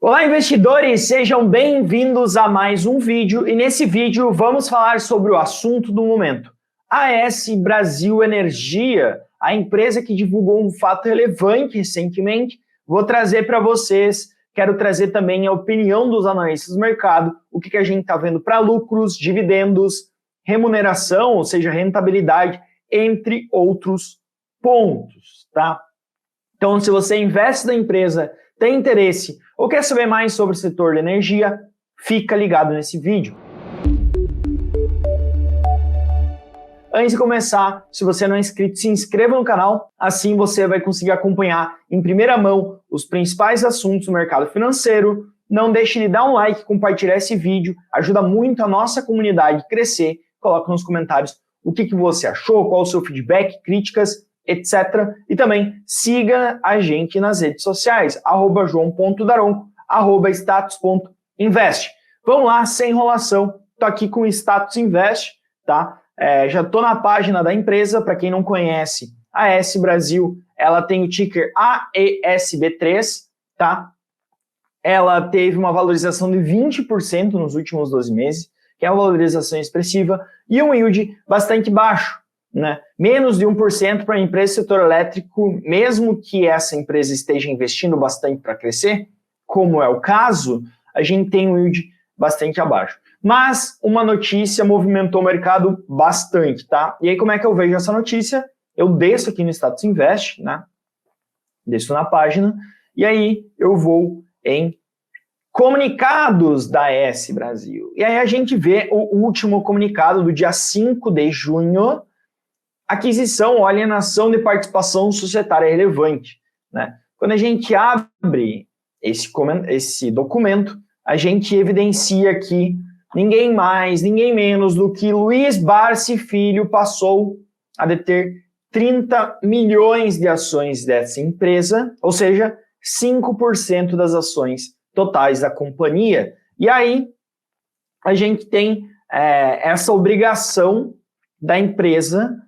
Olá, investidores! Sejam bem-vindos a mais um vídeo e nesse vídeo vamos falar sobre o assunto do momento. AES Brasil Energia, a empresa que divulgou um fato relevante recentemente, vou trazer para vocês, quero trazer também a opinião dos analistas do mercado, o que a gente está vendo para lucros, dividendos, remuneração, ou seja, rentabilidade, entre outros pontos, tá? Então, se você investe na empresa, tem interesse ou quer saber mais sobre o setor de energia, fica ligado nesse vídeo. Antes de começar, se você não é inscrito, se inscreva no canal, assim você vai conseguir acompanhar em primeira mão os principais assuntos do mercado financeiro. Não deixe de dar um like, compartilhar esse vídeo, ajuda muito a nossa comunidade a crescer. Coloque nos comentários o que você achou, qual o seu feedback, críticas, etc. E também siga a gente nas redes sociais, @joão.daronco, @status.invest. Vamos lá, sem enrolação, tô aqui com o Status Invest, tá? Já tô na página da empresa, para quem não conhece, a AES Brasil, ela tem o ticker AESB3, tá? Ela teve uma valorização de 20% nos últimos 12 meses, que é uma valorização expressiva, e um yield bastante baixo, né? Menos de 1% para a empresa do setor elétrico, mesmo que essa empresa esteja investindo bastante para crescer, como é o caso, a gente tem um yield bastante abaixo. Mas uma notícia movimentou o mercado bastante, tá? E aí como é que eu vejo essa notícia? Eu desço aqui no Status Invest, né? Desço na página, e aí eu vou em comunicados da AES Brasil. E aí a gente vê o último comunicado do dia 5 de junho, aquisição ou alienação de participação societária relevante, né? Quando a gente abre esse documento, a gente evidencia que ninguém mais, ninguém menos do que Luiz Barsi Filho passou a deter 30 milhões de ações dessa empresa, ou seja, 5% das ações totais da companhia. E aí a gente tem essa obrigação da empresa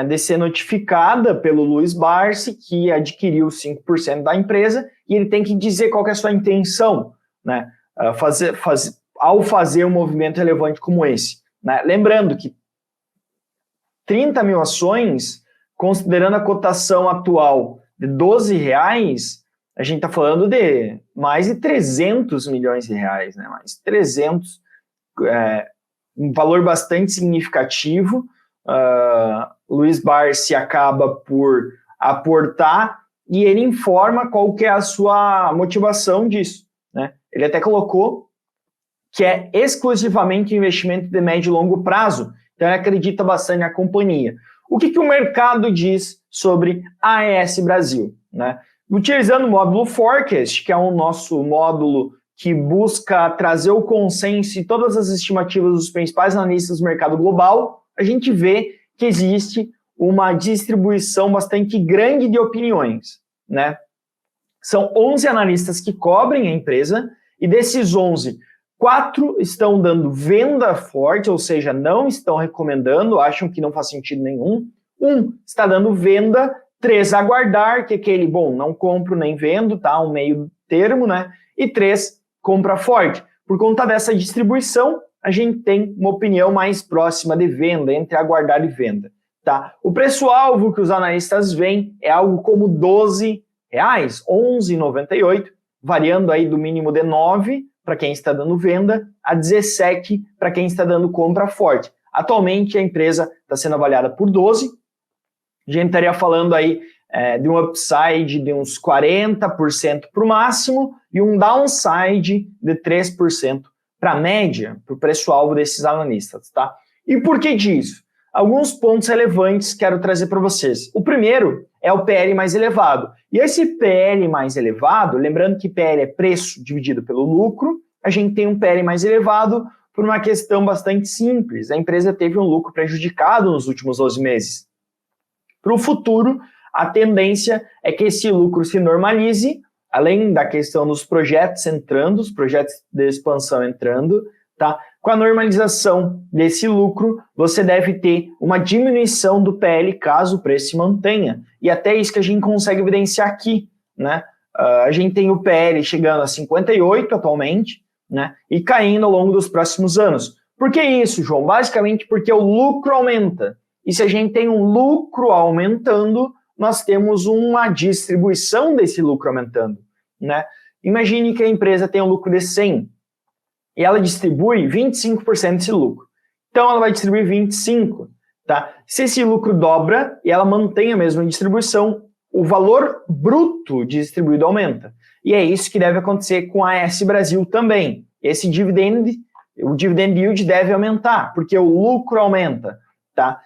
de ser notificada pelo Luiz Barsi, que adquiriu 5% da empresa, e ele tem que dizer qual que é a sua intenção, né, ao fazer um movimento relevante como esse, né? Lembrando que 30 mil ações, considerando a cotação atual de R$12, a gente está falando de mais de 300 milhões de reais, né? Mais 300, um valor bastante significativo. Luiz Barsi acaba por aportar e ele informa qual que é a sua motivação disso, né? Ele até colocou que é exclusivamente investimento de médio e longo prazo, então ele acredita bastante na companhia. O que o mercado diz sobre a AES Brasil, né? Utilizando o módulo Forecast, que é o nosso módulo que busca trazer o consenso e todas as estimativas dos principais analistas do mercado global, a gente vê que existe uma distribuição bastante grande de opiniões, né? São 11 analistas que cobrem a empresa, e desses 11, 4 estão dando venda forte, ou seja, não estão recomendando, acham que não faz sentido nenhum. 1 está dando venda, 3 aguardar, que é aquele, bom, não compro nem vendo, tá? Um meio termo, né? E 3 compra forte. Por conta dessa distribuição, a gente tem uma opinião mais próxima de venda, entre aguardar e venda, tá? O preço-alvo que os analistas veem é algo como R$12, R$11,98, variando aí do mínimo de 9 para quem está dando venda, a 17 para quem está dando compra forte. Atualmente a empresa está sendo avaliada por 12, a gente estaria falando aí de um upside de uns 40% para o máximo e um downside de 3% para a média, para o preço-alvo desses analistas, tá? E por que disso? Alguns pontos relevantes quero trazer para vocês. O primeiro é o PL mais elevado. E esse PL mais elevado, lembrando que PL é preço dividido pelo lucro, a gente tem um PL mais elevado por uma questão bastante simples. A empresa teve um lucro prejudicado nos últimos 12 meses. Para o futuro, a tendência é que esse lucro se normalize, além da questão dos projetos entrando, os projetos de expansão entrando, tá? Com a normalização desse lucro, você deve ter uma diminuição do PL caso o preço se mantenha. E até isso que a gente consegue evidenciar aqui, né? A gente tem o PL chegando a 58 atualmente, né, e caindo ao longo dos próximos anos. Por que isso, João? Basicamente porque o lucro aumenta. E se a gente tem um lucro aumentando, nós temos uma distribuição desse lucro aumentando, né? Imagine que a empresa tem um lucro de 100 e ela distribui 25% desse lucro. Então, ela vai distribuir 25%. Tá? Se esse lucro dobra e ela mantém a mesma distribuição, o valor bruto distribuído aumenta. E é isso que deve acontecer com a AS Brasil também. Esse o dividend yield deve aumentar, porque o lucro aumenta. Tá?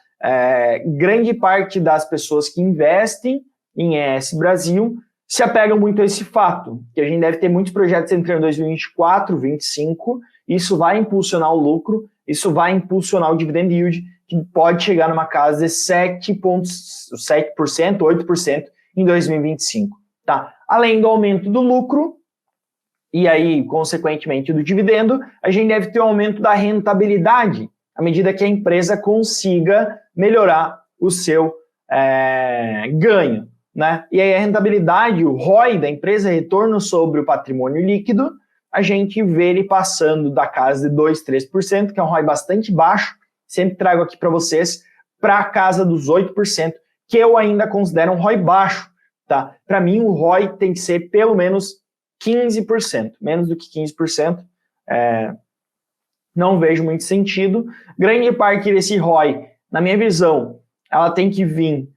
Grande parte das pessoas que investem em AS Brasil se apegam muito a esse fato, que a gente deve ter muitos projetos entrando em 2024, 2025, isso vai impulsionar o lucro, isso vai impulsionar o dividend yield, que pode chegar numa casa de 7%, 8% em 2025. Tá? Além do aumento do lucro, e aí, consequentemente, do dividendo, a gente deve ter um aumento da rentabilidade, à medida que a empresa consiga melhorar o seu ganho. Né? E aí a rentabilidade, o ROI da empresa, retorno sobre o patrimônio líquido, a gente vê ele passando da casa de 2%, 3%, que é um ROI bastante baixo, sempre trago aqui para vocês, para a casa dos 8%, que eu ainda considero um ROI baixo. Tá? Para mim, o ROI tem que ser pelo menos 15%, menos do que 15%, não vejo muito sentido. Grande parte desse ROI, na minha visão, ela tem que vir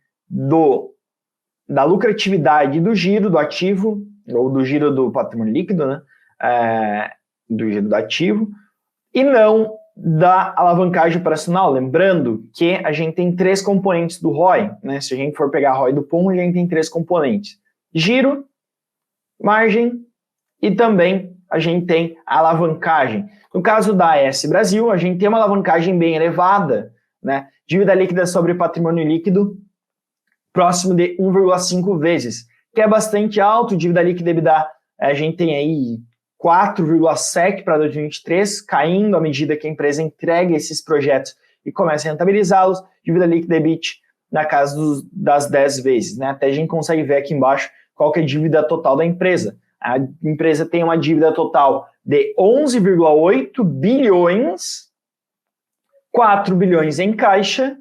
da lucratividade do giro do ativo, ou do giro do patrimônio líquido, né? Do giro do ativo, e não da alavancagem operacional. Lembrando que a gente tem 3 componentes do ROI, né? Se a gente for pegar ROI do POM, a gente tem 3 componentes: giro, margem e também a gente tem a alavancagem. No caso da AS Brasil, a gente tem uma alavancagem bem elevada, né? Dívida líquida sobre patrimônio líquido próximo de 1,5 vezes, que é bastante alto. Dívida líquida EBITDA, a gente tem aí 4,7 para 2023, caindo à medida que a empresa entrega esses projetos e começa a rentabilizá-los. Dívida líquida EBIT na casa das 10 vezes, né? Até a gente consegue ver aqui embaixo qual que é a dívida total da empresa. A empresa tem uma dívida total de 11,8 bilhões, 4 bilhões em caixa,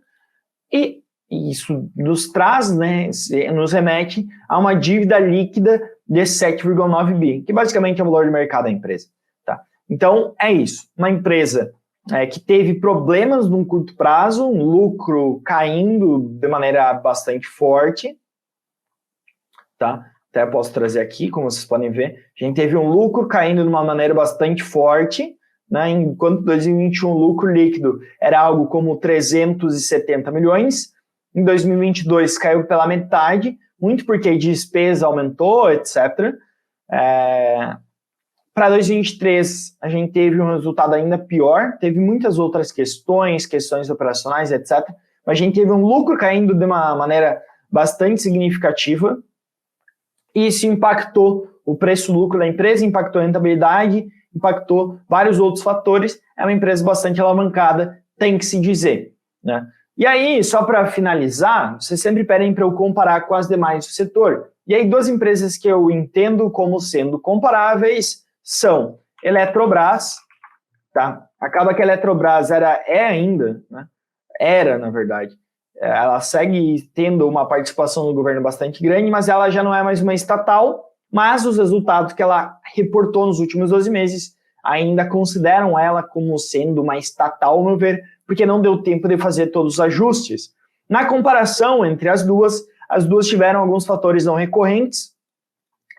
e isso nos traz, né, nos remete a uma dívida líquida de 7,9 bi, que basicamente é o valor de mercado da empresa. Tá? Então, é isso. Uma empresa que teve problemas num curto prazo, um lucro caindo de maneira bastante forte. Tá? Até posso trazer aqui, como vocês podem ver. A gente teve um lucro caindo de uma maneira bastante forte, né? Enquanto em 2021 o lucro líquido era algo como 370 milhões, em 2022 caiu pela metade, muito porque a despesa aumentou, etc. Para 2023, a gente teve um resultado ainda pior, teve muitas outras questões operacionais, etc. Mas a gente teve um lucro caindo de uma maneira bastante significativa, e isso impactou o preço-lucro da empresa, impactou a rentabilidade, impactou vários outros fatores. É uma empresa bastante alavancada, tem que se dizer, né? E aí, só para finalizar, vocês sempre pedem para eu comparar com as demais do setor. E aí, 2 empresas que eu entendo como sendo comparáveis são Eletrobras, tá? Acaba que a Eletrobras ainda, né? Era, na verdade. Ela segue tendo uma participação no governo bastante grande, mas ela já não é mais uma estatal, mas os resultados que ela reportou nos últimos 12 meses ainda consideram ela como sendo uma estatal, ao meu ver, porque não deu tempo de fazer todos os ajustes. Na comparação entre as duas tiveram alguns fatores não recorrentes.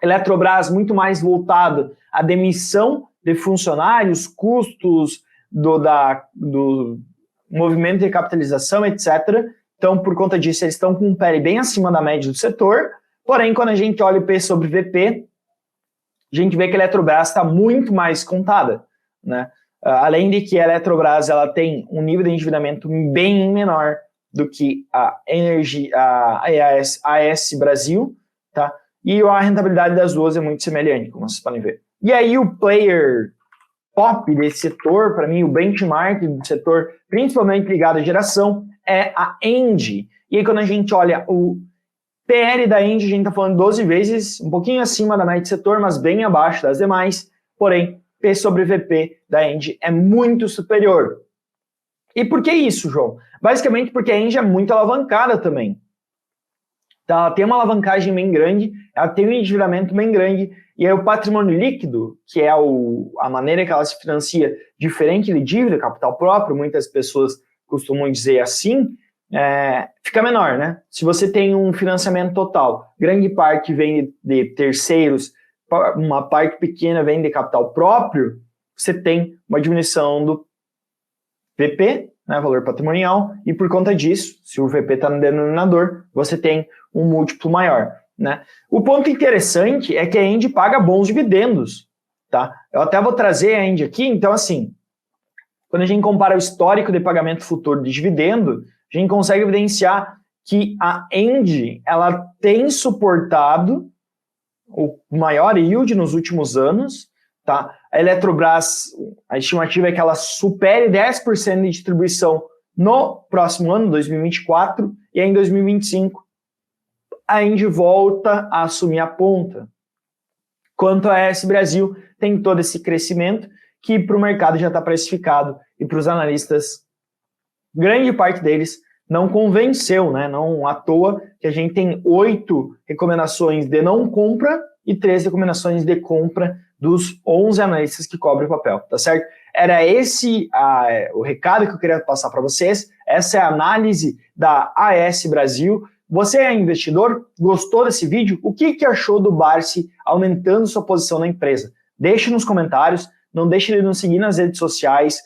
Eletrobras muito mais voltado à demissão de funcionários, custos do movimento de capitalização, etc. Então, por conta disso, eles estão com um PL bem acima da média do setor. Porém, quando a gente olha o P sobre VP, a gente vê que a Eletrobras está muito mais contada, né? Além de que a Eletrobras ela tem um nível de endividamento bem menor do que a AS Brasil, tá? E a rentabilidade das duas é muito semelhante, como vocês podem ver. E aí o player top desse setor, para mim, o benchmark do setor, principalmente ligado à geração, é a ENGIE. E aí quando a gente olha o PL da Engie, a gente está falando 12 vezes, um pouquinho acima da média de setor, mas bem abaixo das demais. Porém, P sobre VP da Engie é muito superior. E por que isso, João? Basicamente porque a Engie é muito alavancada também. Então, ela tem uma alavancagem bem grande, ela tem um endividamento bem grande, e aí o patrimônio líquido, que é a maneira que ela se financia, diferente de dívida, capital próprio, muitas pessoas costumam dizer assim, fica menor, né? Se você tem um financiamento total, grande parte vem de terceiros, uma parte pequena vem de capital próprio, você tem uma diminuição do VP, né, valor patrimonial, e por conta disso, se o VP está no denominador, você tem um múltiplo maior, né? O ponto interessante é que a Engie paga bons dividendos, tá? Eu até vou trazer a Engie aqui, então assim, quando a gente compara o histórico de pagamento futuro de dividendo, a gente consegue evidenciar que a Engie, ela tem suportado o maior yield nos últimos anos, tá? A Eletrobras, a estimativa é que ela supere 10% de distribuição no próximo ano, 2024, e aí em 2025 a Engie volta a assumir a ponta. Quanto a AES Brasil, tem todo esse crescimento que para o mercado já está precificado e para os analistas, grande parte deles não convenceu, né? Não à toa que a gente tem 8 recomendações de não compra e 3 recomendações de compra dos 11 analistas que cobrem o papel, tá certo? Era esse o recado que eu queria passar para vocês. Essa é a análise da AES Brasil. Você é investidor? Gostou desse vídeo? O que achou do Barsi aumentando sua posição na empresa? Deixe nos comentários, não deixe de nos seguir nas redes sociais,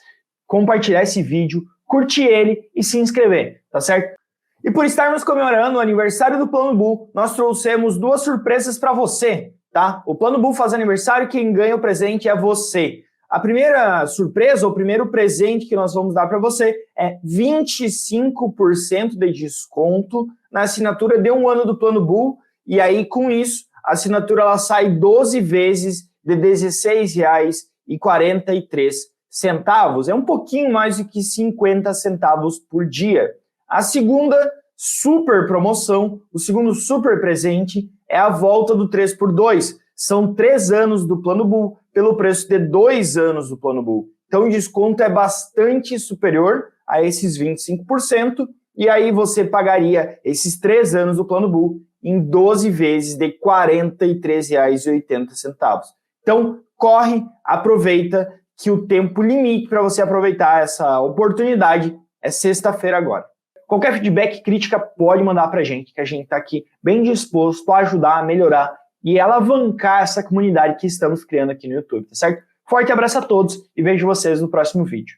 compartilhar esse vídeo, curtir ele e se inscrever, tá certo? E por estarmos comemorando o aniversário do Plano Bull, nós trouxemos 2 surpresas para você, tá? O Plano Bull faz aniversário e quem ganha o presente é você. A primeira surpresa, ou o primeiro presente que nós vamos dar para você é 25% de desconto na assinatura de 1 ano do Plano Bull, e aí com isso a assinatura ela sai 12 vezes de R$ 16,43. É um pouquinho mais do que 50 centavos por dia. A segunda super promoção, o segundo super presente é a volta do 3x2. São 3 anos do Plano Bull pelo preço de 2 anos do Plano Bull. Então o desconto é bastante superior a esses 25%, e aí você pagaria esses 3 anos do Plano Bull em 12 vezes de R$ 43,80. Então corre, aproveita, que o tempo limite para você aproveitar essa oportunidade é sexta-feira agora. Qualquer feedback, crítica, pode mandar para a gente, que a gente está aqui bem disposto a ajudar, a melhorar e alavancar essa comunidade que estamos criando aqui no YouTube, tá certo? Forte abraço a todos e vejo vocês no próximo vídeo.